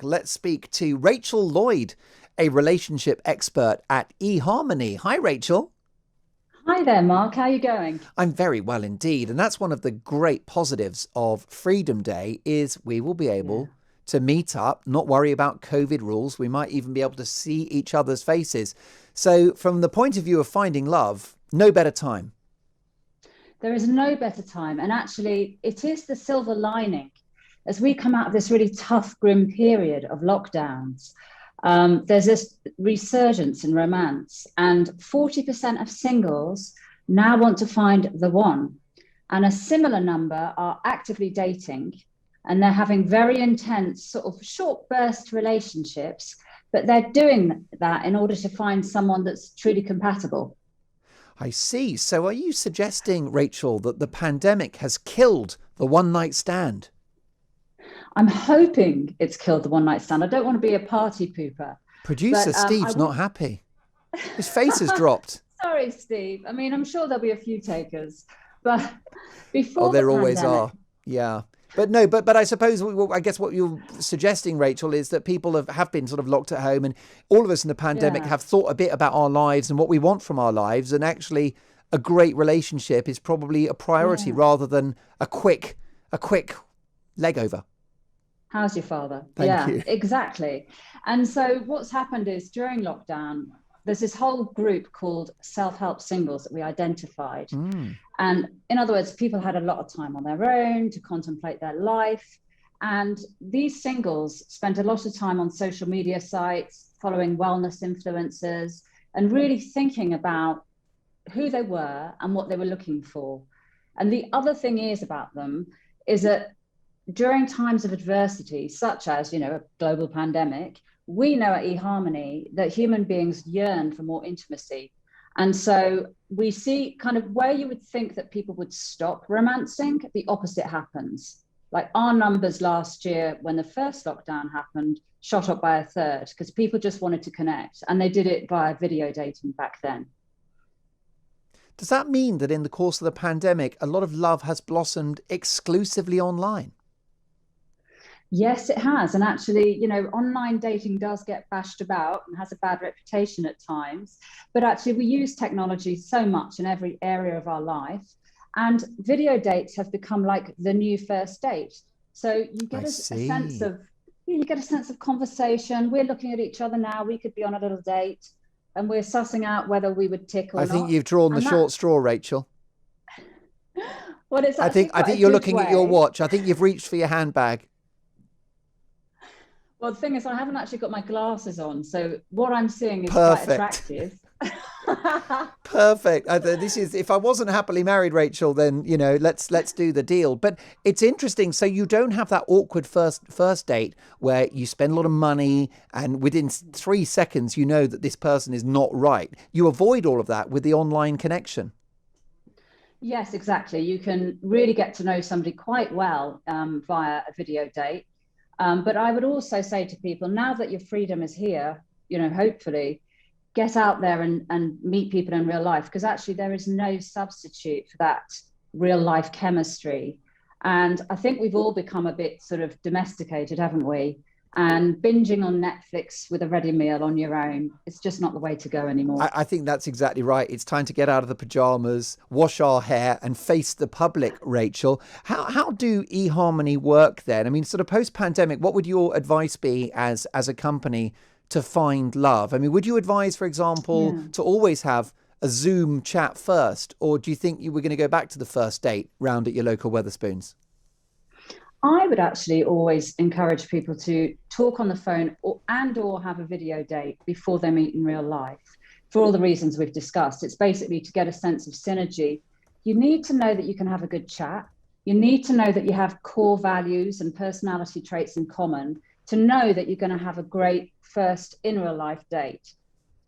Let's speak to Rachael Lloyd, a relationship expert at eharmony. Hi, Rachael. Hi there, Mark. How are you going? I'm very well indeed. And that's one of the great positives of Freedom Day is we will be Yeah. able to meet up, not worry about COVID rules. We might even be able to see each other's faces. So from the point of view of finding love, no better time. There is no better time. And actually, it is the silver lining as we come out of this really tough, grim period of lockdowns. There's this resurgence in romance, and 40% of singles now want to find the one. And a similar number are actively dating, and they're having very intense, sort of short burst relationships, but they're doing that in order to find someone that's truly compatible. I see. So are you suggesting, Rachael, that the pandemic has killed the one night stand? I'm hoping it's killed the one night stand. I don't want to be a party pooper, Producer but I Steve's would. not happy. His face has dropped. Sorry, Steve. I mean, I'm sure there'll be a few takers, but Oh, before the there always pandemic, are. Yeah. But no, but I suppose, I guess what you're suggesting, Rachael, is that people have been sort of locked at home, and all of us in the pandemic yeah, have thought a bit about our lives and what we want from our lives. And actually, a great relationship is probably a priority yeah. rather than a quick leg over. How's your father? Thank Yeah, you. exactly. And so what's happened is during lockdown, there's this whole group called self-help singles that we identified. Mm, And in other words, people had a lot of time on their own to contemplate their life. And these singles spent a lot of time on social media sites, following wellness influencers, and really thinking about who they were and what they were looking for. And the other thing is about them is that during times of adversity, such as, a global pandemic, we know at eHarmony that human beings yearn for more intimacy. And so we see kind of where you would think that people would stop romancing, the opposite happens. Like our numbers last year, when the first lockdown happened, shot up by a third because people just wanted to connect, and they did it via video dating back then. Does that mean that in the course of the pandemic, a lot of love has blossomed exclusively online? Yes, it has. And actually, online dating does get bashed about and has a bad reputation at times. But actually, we use technology so much in every area of our life. And video dates have become like the new first date. So you I get a sense see. of you get a sense of conversation. We're looking at each other now. We could be on a little date, and we're sussing out whether we would tick or I think not. you've drawn the And that, short straw, Rachel. well, it's I actually think I quite think a you're good looking at your way. watch. I think you've reached for your handbag. Well, the thing is, I haven't actually got my glasses on, so what I'm seeing is quite Perfect. attractive. Perfect. This is if I wasn't happily married, Rachel, then let's do the deal. But it's interesting. So you don't have that awkward first date where you spend a lot of money and within 3 seconds you know that this person is not right. You avoid all of that with the online connection. Yes, exactly. You can really get to know somebody quite well via a video date. But I would also say to people, now that your freedom is here, hopefully get out there and meet people in real life, because actually there is no substitute for that real life chemistry. And I think we've all become a bit sort of domesticated, haven't we? And binging on Netflix with a ready meal on your own, it's just not the way to go anymore. I think that's exactly right. It's time to get out of the pajamas, wash our hair, and face the public, Rachel. How do eHarmony work then? I mean, sort of post pandemic, what would your advice be as a company to find love? I mean, would you advise, for example, Yeah. to always have a Zoom chat first, or do you think you were going to go back to the first date round at your local Weatherspoons? I would actually always encourage people to talk on the phone or have a video date before they meet in real life for all the reasons we've discussed. It's basically to get a sense of synergy. You need to know that you can have a good chat. You need to know that you have core values and personality traits in common to know that you're going to have a great first in real life date.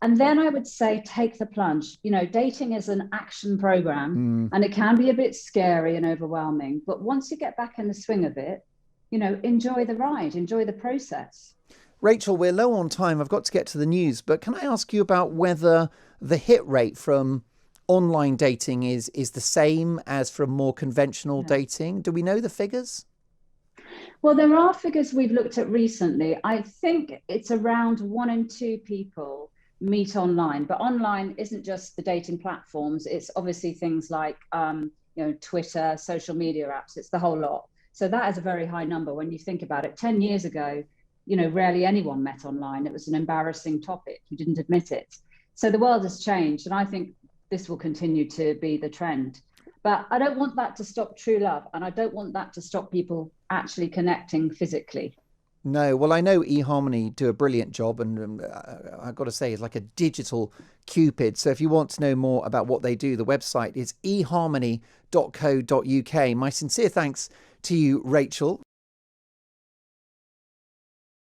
And then I would say take the plunge. Dating is an action program, Hmm. and it can be a bit scary and overwhelming. But once you get back in the swing of it, enjoy the ride, enjoy the process. Rachel, we're low on time. I've got to get to the news, but can I ask you about whether the hit rate from online dating is the same as from more conventional Yeah. dating? Do we know the figures? Well, there are figures we've looked at recently. I think it's around 1 in 2 people meet online, but online isn't just the dating platforms. It's obviously things like, Twitter, social media apps. It's the whole lot. So that is a very high number when you think about it. 10 years ago, rarely anyone met online. It was an embarrassing topic. You didn't admit it. So the world has changed, and I think this will continue to be the trend. But I don't want that to stop true love, and I don't want that to stop people actually connecting physically. No, well, I know eHarmony do a brilliant job, and I've got to say, it's like a digital Cupid. So if you want to know more about what they do, the website is eharmony.co.uk. My sincere thanks to you, Rachel,